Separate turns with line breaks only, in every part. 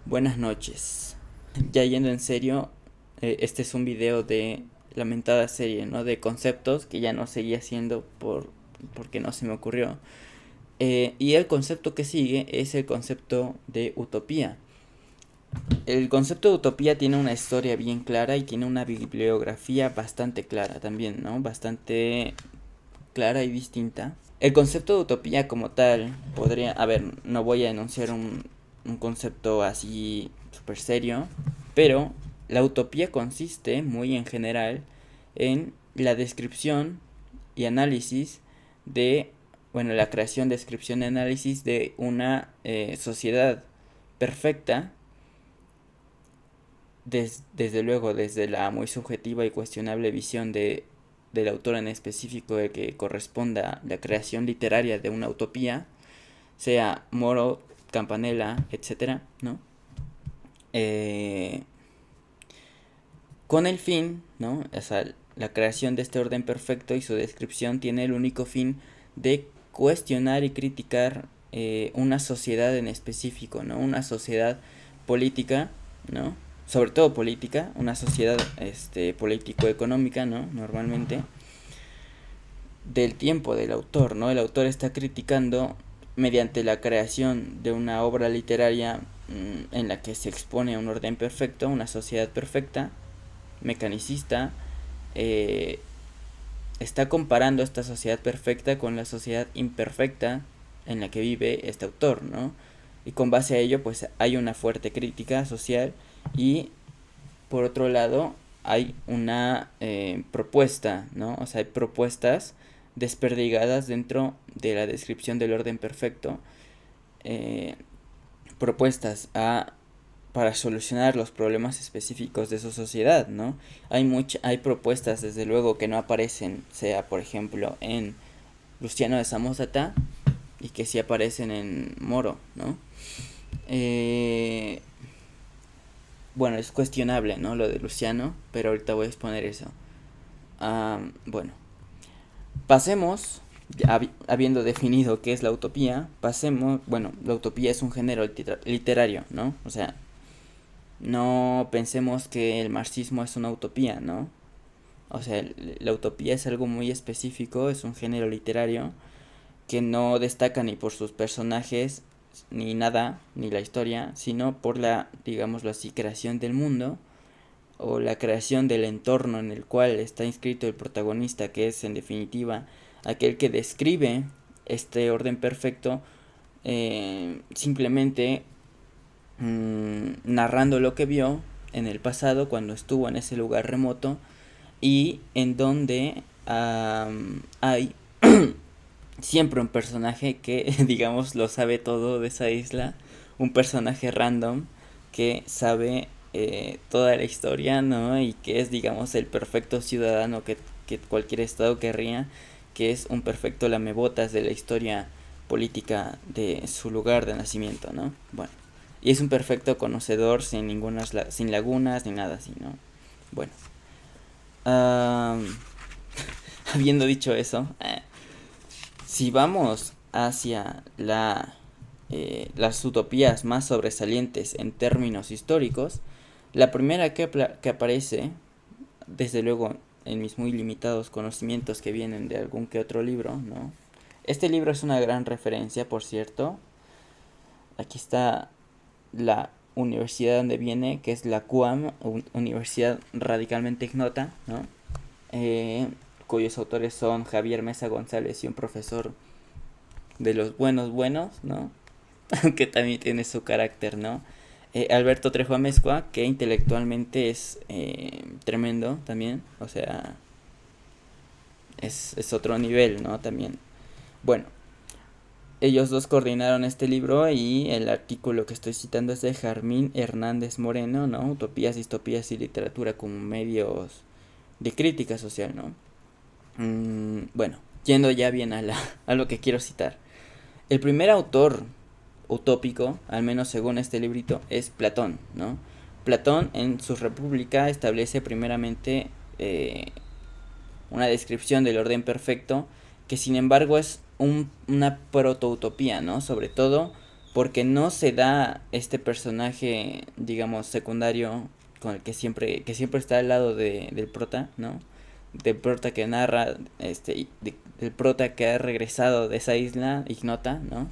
Buenas noches. Ya yendo en serio, este es un video de lamentada serie, ¿no? De conceptos que ya no seguía haciendo porque no se me ocurrió. Y el concepto que sigue es el concepto de utopía. El concepto de utopía tiene una historia bien clara y tiene una bibliografía bastante clara también, ¿no? Bastante clara y distinta. El concepto de utopía como tal podría, a ver, no voy a enunciar un concepto así súper serio, pero la utopía consiste, muy en general, en la descripción y análisis de, bueno, la creación, descripción y análisis de una sociedad perfecta, desde luego desde la muy subjetiva y cuestionable visión del autor en específico de que corresponda la creación literaria de una utopía, sea Moro, Campanella, etcétera, ¿no? Eh, con el fin, ¿no? O sea, la creación de este orden perfecto y su descripción tiene el único fin de cuestionar y criticar una sociedad en específico, ¿no? Una sociedad política, ¿no? Sobre todo política, una sociedad político-económica, ¿no? Normalmente, del tiempo del autor, ¿no? El autor está criticando mediante la creación de una obra literaria en la que se expone un orden perfecto, una sociedad perfecta, mecanicista, eh, está comparando esta sociedad perfecta con la sociedad imperfecta en la que vive este autor, ¿no? Y con base a ello, pues hay una fuerte crítica social y por otro lado hay una propuesta, ¿no? O sea, hay propuestas desperdigadas dentro de la descripción del orden perfecto, eh, propuestas para solucionar los problemas específicos de su sociedad, ¿no? Hay propuestas desde luego que no aparecen, sea por ejemplo en Luciano de Samosata y que sí aparecen en Moro, ¿no? Eh, bueno, es cuestionable, ¿no? Lo de Luciano, pero ahorita voy a exponer eso. Bueno, pasemos, habiendo definido qué es la utopía, pasemos, bueno, la utopía es un género literario, ¿no? O sea, no pensemos que el marxismo es una utopía, ¿no? O sea, la utopía es algo muy específico, es un género literario que no destaca ni por sus personajes, ni nada, ni la historia, sino por la, digámoslo así, creación del mundo o la creación del entorno en el cual está inscrito el protagonista, que es en definitiva aquel que describe este orden perfecto, simplemente narrando lo que vio en el pasado cuando estuvo en ese lugar remoto y en donde hay siempre un personaje que digamos lo sabe todo de esa isla, un personaje random que sabe toda la historia, ¿no? Y que es, digamos, el perfecto ciudadano que cualquier estado querría, que es un perfecto lamebotas de la historia política de su lugar de nacimiento, ¿no? Bueno, y es un perfecto conocedor sin lagunas ni nada así, ¿no? Bueno, um, habiendo dicho eso, si vamos hacia las utopías más sobresalientes en términos históricos, la primera que aparece, desde luego en mis muy limitados conocimientos que vienen de algún que otro libro, ¿no? Este libro es una gran referencia, por cierto. Aquí está la universidad donde viene, que es la CUAM, Universidad Radicalmente Ignota, ¿no? Cuyos autores son Javier Mesa González y un profesor de los buenos buenos, ¿no? Que también tiene su carácter, ¿no? Alberto Trejo Amezcua, que intelectualmente es tremendo también, o sea, es otro nivel, ¿no? También. Bueno, ellos dos coordinaron este libro y el artículo que estoy citando es de Jarmín Hernández Moreno, ¿no? Utopías, distopías y literatura como medios de crítica social, ¿no? Bueno, yendo ya bien a lo que quiero citar. El primer autor utópico, al menos según este librito, es Platón, ¿no? Platón en su República establece primeramente una descripción del orden perfecto, que sin embargo es una protoutopía, ¿no? Sobre todo porque no se da este personaje, digamos, secundario con el que siempre está al lado del prota, ¿no? Del prota que narra, del prota que ha regresado de esa isla ignota, ¿no?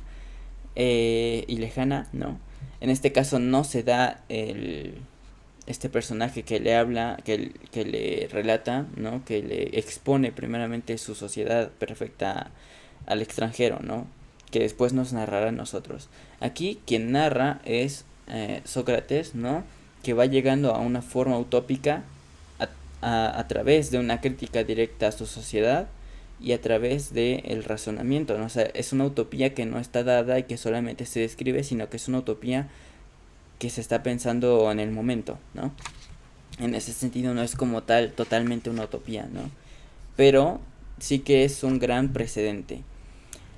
Y lejana, ¿no? En este caso no se da este personaje que le habla, que le relata, ¿no? Que le expone primeramente su sociedad perfecta al extranjero, ¿no? Que después nos narrará a nosotros. Aquí quien narra es Sócrates, ¿no? Que va llegando a una forma utópica a través de una crítica directa a su sociedad y a través del razonamiento, ¿no? O sea, es una utopía que no está dada y que solamente se describe, sino que es una utopía que se está pensando en el momento, ¿no? En ese sentido no es como tal totalmente una utopía, ¿no? Pero sí que es un gran precedente.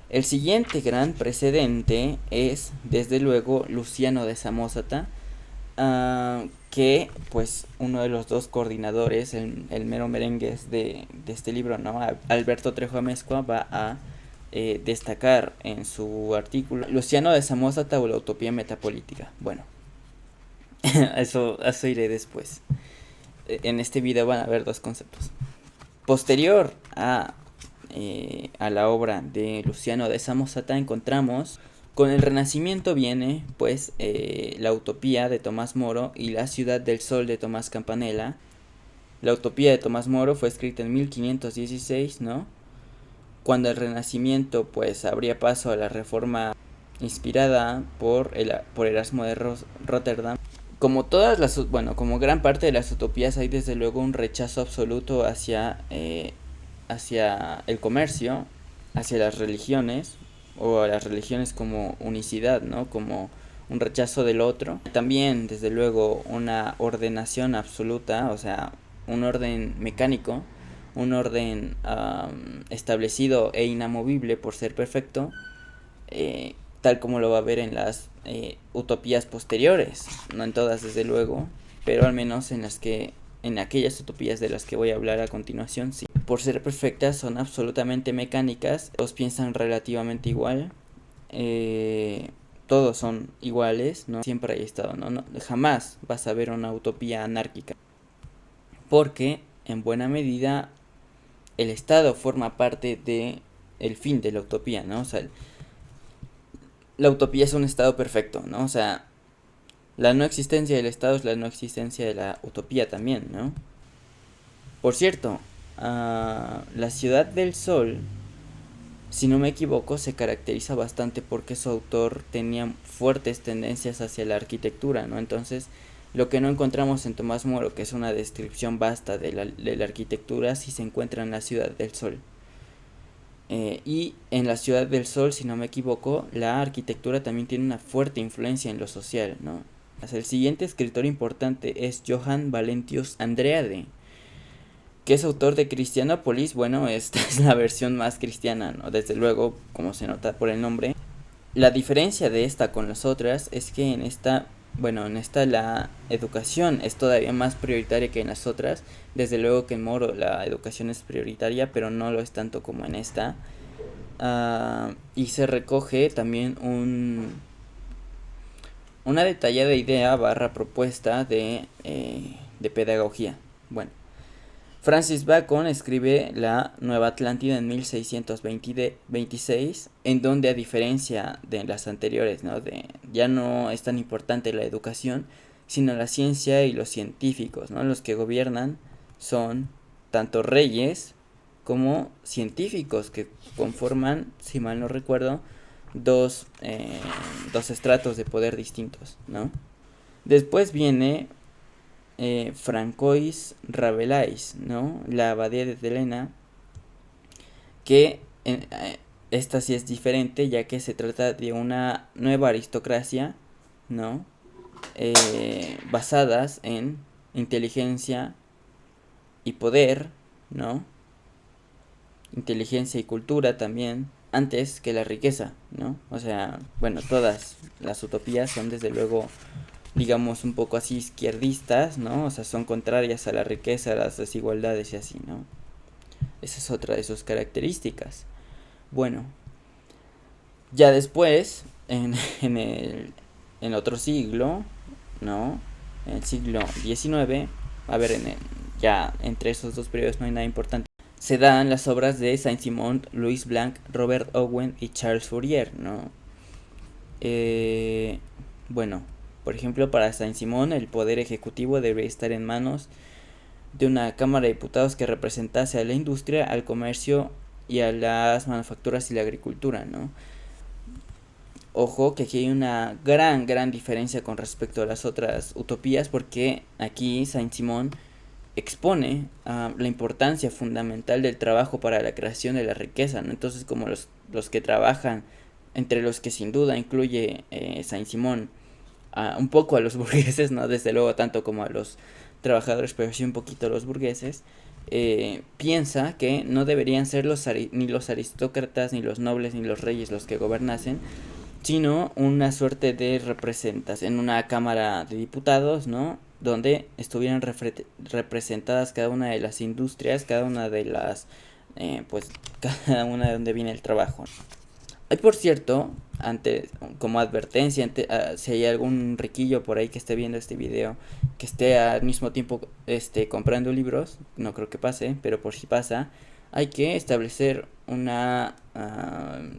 El siguiente gran precedente es, desde luego, Luciano de Samosata, que pues uno de los dos coordinadores, el mero merengues de este libro, ¿no? Alberto Trejo Amezcua, va a destacar en su artículo Luciano de Samosata o la utopía metapolítica. Bueno, eso iré después. En este video van a ver dos conceptos. Posterior a la obra de Luciano de Samosata encontramos, con el Renacimiento viene pues la Utopía de Tomás Moro y la Ciudad del Sol de Tomás Campanella. La Utopía de Tomás Moro fue escrita en 1516, ¿no? Cuando el Renacimiento pues abría paso a la reforma inspirada por Erasmo de Rotterdam. Como todas las, bueno, como gran parte de las utopías hay desde luego un rechazo absoluto hacia el comercio, hacia las religiones, o a las religiones como unicidad, ¿no? Como un rechazo del otro. También, desde luego, una ordenación absoluta, o sea, un orden mecánico, un orden establecido e inamovible por ser perfecto, tal como lo va a ver en las utopías posteriores, no en todas desde luego, pero al menos en aquellas utopías de las que voy a hablar a continuación, sí. Por ser perfectas son absolutamente mecánicas, todos piensan relativamente igual, todos son iguales, ¿no? Siempre hay estado, ¿no? Jamás vas a ver una utopía anárquica, porque en buena medida el Estado forma parte de el fin de la utopía, ¿no? O sea, la utopía es un estado perfecto, ¿no? O sea, la no existencia del Estado es la no existencia de la utopía también, ¿no? Por cierto, la Ciudad del Sol, si no me equivoco, se caracteriza bastante porque su autor tenía fuertes tendencias hacia la arquitectura, ¿no? Entonces, lo que no encontramos en Tomás Moro, que es una descripción vasta de la arquitectura, sí se encuentra en la Ciudad del Sol. Y en la Ciudad del Sol, si no me equivoco, la arquitectura también tiene una fuerte influencia en lo social, ¿no? El siguiente escritor importante es Johann Valentius Andreade, que es autor de Cristianópolis. Bueno, esta es la versión más cristiana, ¿no? Desde luego, como se nota por el nombre. La diferencia de esta con las otras es que en esta la educación es todavía más prioritaria que en las otras. Desde luego que en Moro la educación es prioritaria, pero no lo es tanto como en esta. Y se recoge también una detallada idea / propuesta de pedagogía. Bueno, Francis Bacon escribe la Nueva Atlántida en 1626, en donde, a diferencia de las anteriores, ¿no? Ya no es tan importante la educación, sino la ciencia y los científicos, ¿no? Los que gobiernan son tanto reyes como científicos, que conforman, si mal no recuerdo, dos estratos de poder distintos, ¿no? Después viene Francois Rabelais, ¿no? La abadía de Helena, que esta sí es diferente, ya que se trata de una nueva aristocracia, ¿no? Basadas en inteligencia y poder, ¿no? Inteligencia y cultura también, antes que la riqueza, ¿no? O sea, bueno, todas las utopías son desde luego, digamos, un poco así izquierdistas, ¿no? O sea, son contrarias a la riqueza, a las desigualdades y así, ¿no? Esa es otra de sus características. Bueno, ya después en, en en otro siglo, ¿no? En el siglo XIX, a ver, ya entre esos dos periodos no hay nada importante. Se dan las obras de Saint-Simon, Louis Blanc, Robert Owen y Charles Fourier, ¿no? Eh, bueno, por ejemplo, para Saint-Simon el poder ejecutivo debería estar en manos de una Cámara de Diputados que representase a la industria, al comercio y a las manufacturas y la agricultura, ¿no? Ojo que aquí hay una gran diferencia con respecto a las otras utopías, porque aquí Saint-Simon expone la importancia fundamental del trabajo para la creación de la riqueza, ¿no? Entonces, como los que trabajan, entre los que sin duda incluye Saint-Simon, un poco a los burgueses, no desde luego tanto como a los trabajadores, pero sí un poquito a los burgueses, piensa que no deberían ser ni los aristócratas, ni los nobles, ni los reyes los que gobernasen, sino una suerte de representación en una cámara de diputados, ¿no? Donde estuvieran representadas cada una de las industrias, cada una de las, pues, cada una de donde viene el trabajo. Hay, por cierto, antes, como advertencia, si hay algún riquillo por ahí que esté viendo este video, que esté al mismo tiempo comprando libros, no creo que pase, pero por si pasa, hay que establecer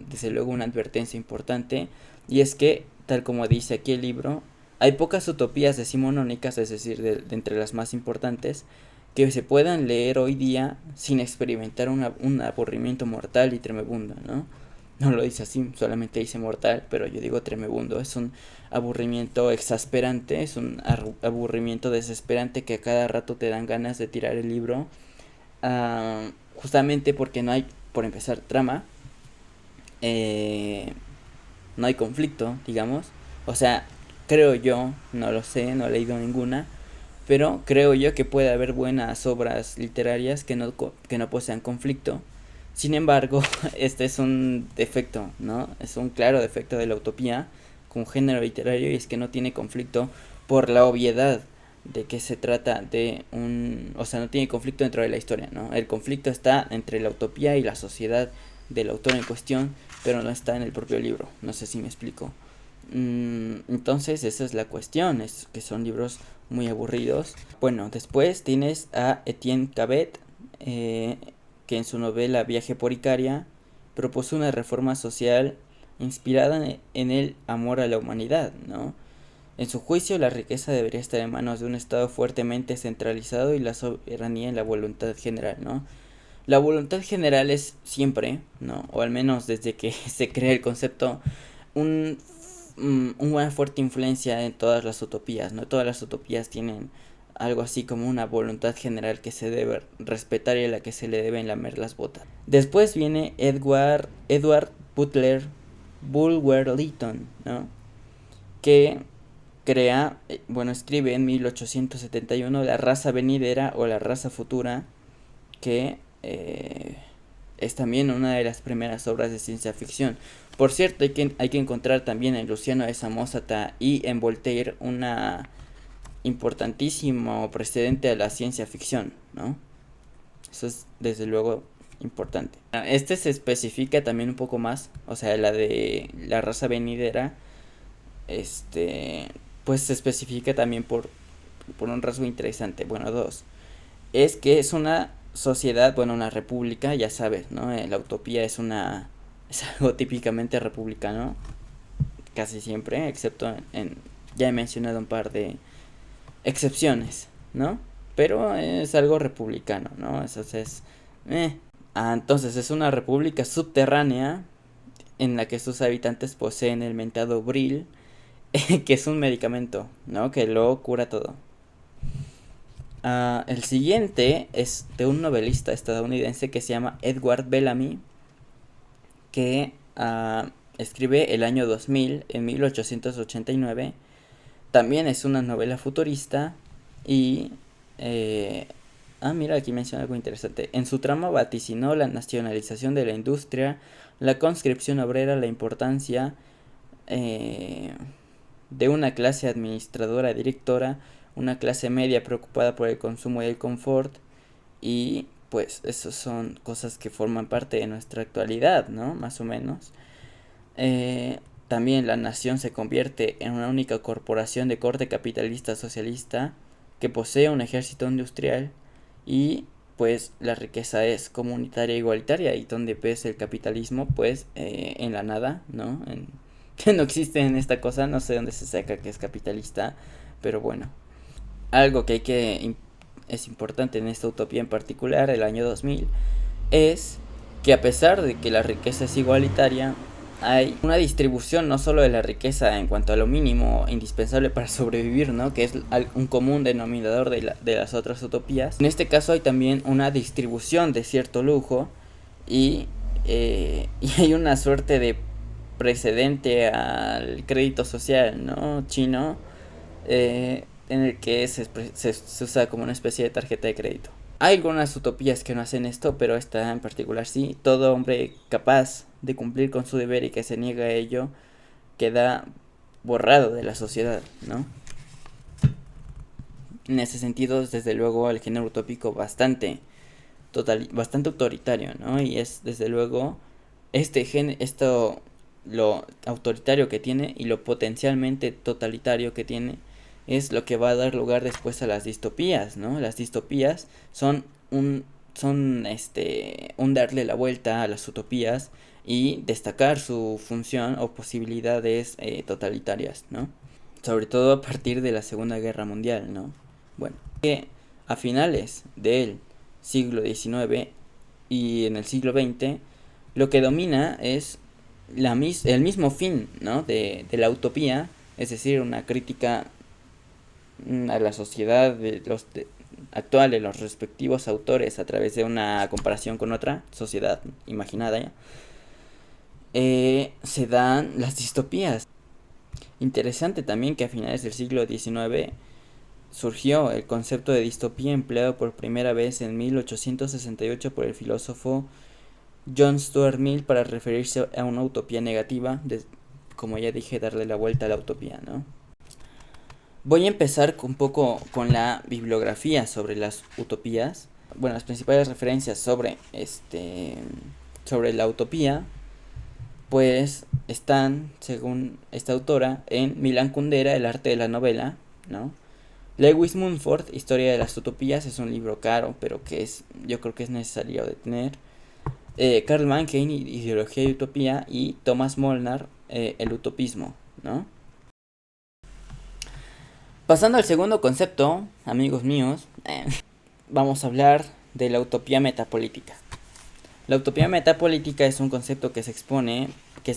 desde luego una advertencia importante, y es que, tal como dice aquí el libro, hay pocas utopías decimonónicas, es decir, de entre las más importantes, que se puedan leer hoy día sin experimentar un aburrimiento mortal y tremebundo, ¿no? No lo dice así, solamente dice mortal, pero yo digo tremebundo. Es un aburrimiento exasperante, es un aburrimiento desesperante que a cada rato te dan ganas de tirar el libro. Justamente porque no hay, por empezar, trama. No hay conflicto, digamos. O sea, creo yo, no lo sé, no he leído ninguna, pero creo yo que puede haber buenas obras literarias que no posean conflicto. Sin embargo, este es un defecto, ¿no? Es un claro defecto de la utopía como género literario, y es que no tiene conflicto por la obviedad de que se trata de o sea, no tiene conflicto dentro de la historia, ¿no? El conflicto está entre la utopía y la sociedad del autor en cuestión, pero no está en el propio libro. No sé si me explico. Entonces esa es la cuestión, es que son libros muy aburridos. Bueno, después tienes a Etienne Cabet, que en su novela Viaje por Icaria propuso una reforma social inspirada en el amor a la humanidad, ¿no? En su juicio, la riqueza debería estar en manos de un Estado fuertemente centralizado y la soberanía en la voluntad general, ¿no? La voluntad general es siempre, ¿no? O al menos desde que se crea el concepto, un, una fuerte influencia en todas las utopías, ¿no? Todas las utopías tienen algo así como una voluntad general que se debe respetar y a la que se le deben lamer las botas. Después viene Edward Butler Bulwer-Lytton, ¿no? Que crea, bueno, escribe en 1871 La raza venidera o La raza futura, que es también una de las primeras obras de ciencia ficción. Por cierto, hay que encontrar también en Luciano de Samosata y en Voltaire una importantísimo precedente a la ciencia ficción, ¿no? Eso es desde luego importante. Este se especifica también un poco más, o sea, la de la raza venidera, pues se especifica también por un rasgo interesante, bueno, dos. Es que es una sociedad, bueno, una república, ya sabes, ¿no? La utopía es es algo típicamente republicano, casi siempre, excepto ya he mencionado un par de excepciones, ¿no? Pero es algo republicano, ¿no? Entonces es una república subterránea en la que sus habitantes poseen el mentado Brill, que es un medicamento, ¿no? Que lo cura todo. El siguiente es de un novelista estadounidense que se llama Edward Bellamy, que escribe el año 2000, en 1889. También es una novela futurista y... mira, aquí menciona algo interesante. En su trama vaticinó la nacionalización de la industria, la conscripción obrera, la importancia de una clase administradora directora, una clase media preocupada por el consumo y el confort, y pues esas son cosas que forman parte de nuestra actualidad, ¿no? Más o menos. también la nación se convierte en una única corporación de corte capitalista socialista que posee un ejército industrial y pues la riqueza es comunitaria e igualitaria, y donde ves el capitalismo pues en la nada, ¿no? Que no existe en esta cosa, no sé dónde se saca que es capitalista, pero bueno. Algo que es importante en esta utopía en particular, el año 2000, es que a pesar de que la riqueza es igualitaria, hay una distribución no solo de la riqueza en cuanto a lo mínimo indispensable para sobrevivir, ¿no? Que es un común denominador de las otras utopías. En este caso hay también una distribución de cierto lujo y, y hay una suerte de precedente al crédito social, ¿no? Chino, en el que se usa como una especie de tarjeta de crédito. Hay algunas utopías que no hacen esto, pero esta en particular sí. Todo hombre capaz de cumplir con su deber y que se niega a ello queda borrado de la sociedad, ¿no? En ese sentido, desde luego, el género utópico bastante autoritario, ¿no? Y es desde luego esto lo autoritario que tiene y lo potencialmente totalitario que tiene es lo que va a dar lugar después a las distopías, ¿no? Las distopías son un darle la vuelta a las utopías y destacar su función o posibilidades totalitarias, ¿no? Sobre todo a partir de la Segunda Guerra Mundial, ¿no? Bueno, que a finales del siglo XIX y en el siglo XX lo que domina es el mismo fin, ¿no? de la utopía, es decir, una crítica a la sociedad actual de los respectivos autores a través de una comparación con otra sociedad imaginada ya, se dan las distopías. Interesante también que a finales del siglo XIX surgió el concepto de distopía empleado por primera vez en 1868 por el filósofo John Stuart Mill para referirse a una utopía negativa, como ya dije, darle la vuelta a la utopía, ¿no? Voy a empezar un poco con la bibliografía sobre las utopías. Bueno, las principales referencias sobre la utopía pues están, según esta autora, en Milan Kundera, El arte de la novela, ¿no? Lewis Mumford, Historia de las utopías, es un libro caro, pero yo creo que es necesario de tener. Karl Mankein, Ideología y Utopía, y Thomas Molnar, El utopismo, ¿no? Pasando al segundo concepto, amigos míos, vamos a hablar de la utopía metapolítica. La utopía metapolítica es un concepto que es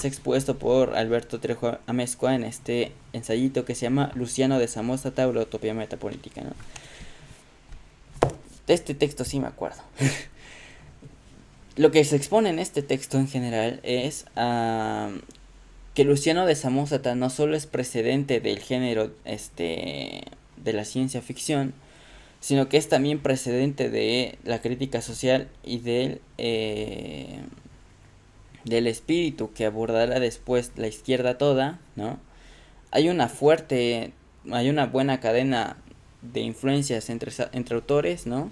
expuesto por Alberto Trejo Amezcua en este ensayito que se llama Luciano de Samosata o la utopía metapolítica, ¿no? De este texto sí me acuerdo. Lo que se expone en este texto en general es que Luciano de Samosata no solo es precedente del género de la ciencia ficción, sino que es también precedente de la crítica social y del espíritu que abordará después la izquierda toda, ¿no? Hay una buena cadena de influencias entre autores, ¿no?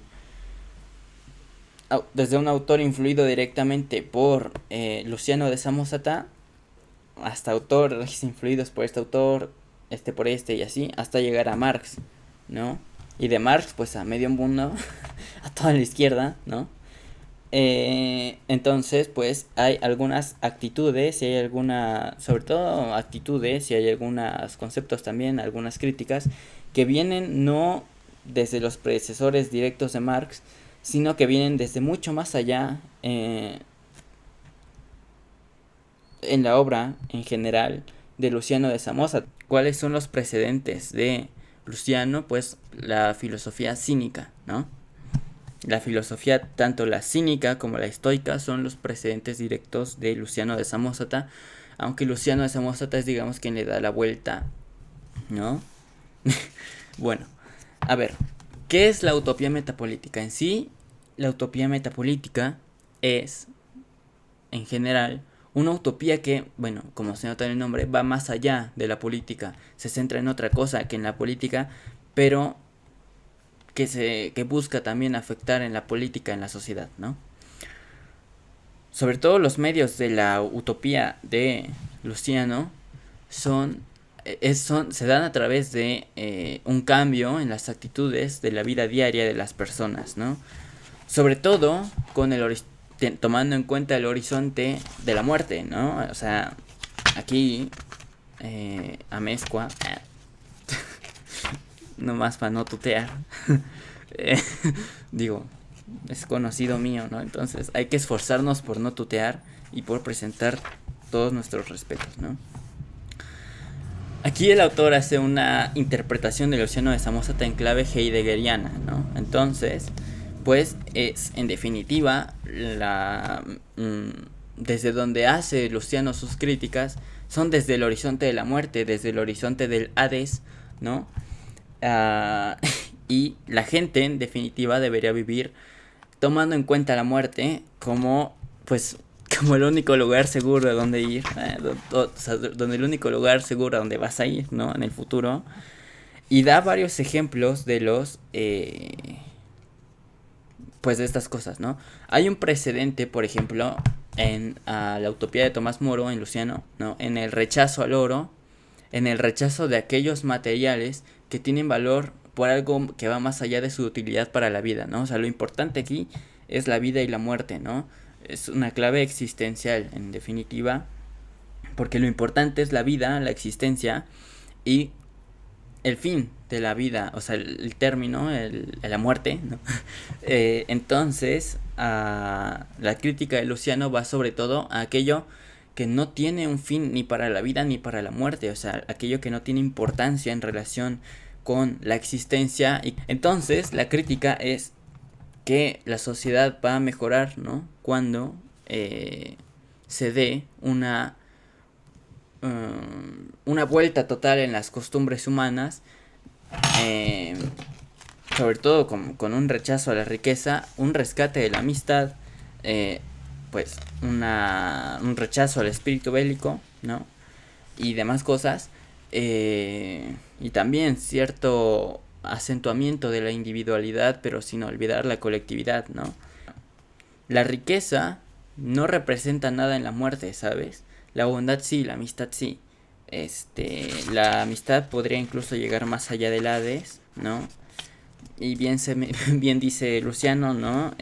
Desde un autor influido directamente por Luciano de Samosata hasta autores influidos por este autor, por este y así, hasta llegar a Marx, ¿no? Y de Marx, pues a medio mundo, a toda la izquierda, ¿no? Entonces, pues hay algunas actitudes, sobre todo actitudes, y hay algunos conceptos también, algunas críticas, que vienen no desde los predecesores directos de Marx, sino que vienen desde mucho más allá en la obra en general de Luciano de Samosata. ¿Cuáles son los precedentes de Luciano? Pues la filosofía cínica, ¿no? La filosofía, tanto la cínica como la estoica, son los precedentes directos de Luciano de Samosata, aunque Luciano de Samosata es, digamos, quien le da la vuelta, ¿no? Bueno, a ver, ¿qué es la utopía metapolítica? En sí, la utopía metapolítica es, en general, una utopía que, bueno, como se nota en el nombre, va más allá de la política, se centra en otra cosa que en la política, pero que busca también afectar en la política, en la sociedad, ¿no? Sobre todo los medios de la utopía de Luciano se dan a través de un cambio en las actitudes de la vida diaria de las personas, ¿no? Sobre todo con tomando en cuenta el horizonte de la muerte, ¿no? O sea, aquí Amezcua, nomás para no tutear, digo, es conocido mío, ¿no? Entonces hay que esforzarnos por no tutear y por presentar todos nuestros respetos, ¿no? Aquí el autor hace una interpretación del Luciano de Samosata en clave heideggeriana, ¿no? Entonces, pues es en definitiva desde donde hace Luciano sus críticas son desde el horizonte de la muerte, desde el horizonte del Hades, ¿no? Y la gente en definitiva debería vivir tomando en cuenta la muerte como pues como el único lugar seguro a donde ir, o sea, donde el único lugar seguro a donde vas a ir, ¿no? En el futuro. Y da varios ejemplos de los pues de estas cosas, ¿no? Hay un precedente, por ejemplo, en la utopía de Tomás Moro, en Luciano, ¿no? En el rechazo al oro, en el rechazo de aquellos materiales que tienen valor por algo que va más allá de su utilidad para la vida, ¿no? O sea, lo importante aquí es la vida y la muerte, ¿no? Es una clave existencial, en definitiva, porque lo importante es la vida, la existencia y el fin de la vida, o sea, el término, la muerte, ¿no? Entonces, la crítica de Luciano va sobre todo a aquello que no tiene un fin ni para la vida ni para la muerte, o sea, aquello que no tiene importancia en relación con la existencia. Y entonces, la crítica es que la sociedad va a mejorar, ¿no? Cuando se dé una vuelta total en las costumbres humanas, sobre todo con un rechazo a la riqueza, un rescate de la amistad, pues un rechazo al espíritu bélico, ¿no? Y demás cosas, y también cierto acentuamiento de la individualidad, pero sin olvidar la colectividad, ¿no? La riqueza no representa nada en la muerte, ¿sabes? La bondad sí, la amistad sí. La amistad podría incluso llegar más allá del Hades, ¿no? Y bien dice Luciano, ¿no?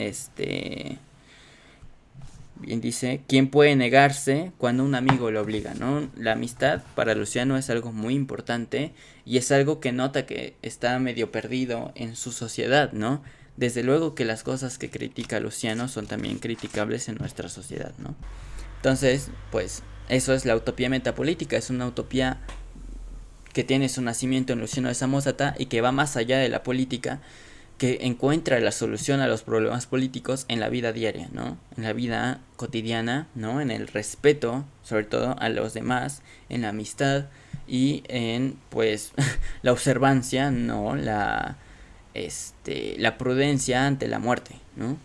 Bien dice, ¿quién puede negarse cuando un amigo lo obliga, ¿no? La amistad para Luciano es algo muy importante y es algo que nota que está medio perdido en su sociedad, ¿no? Desde luego que las cosas que critica Luciano son también criticables en nuestra sociedad, ¿no? Entonces, pues, eso es la utopía metapolítica, es una utopía que tiene su nacimiento en Luciano de Samosata y que va más allá de la política, que encuentra la solución a los problemas políticos en la vida diaria, ¿no? En la vida cotidiana, ¿no? En el respeto, sobre todo a los demás, en la amistad y en, pues, la observancia, ¿no? La prudencia ante la muerte, ¿no?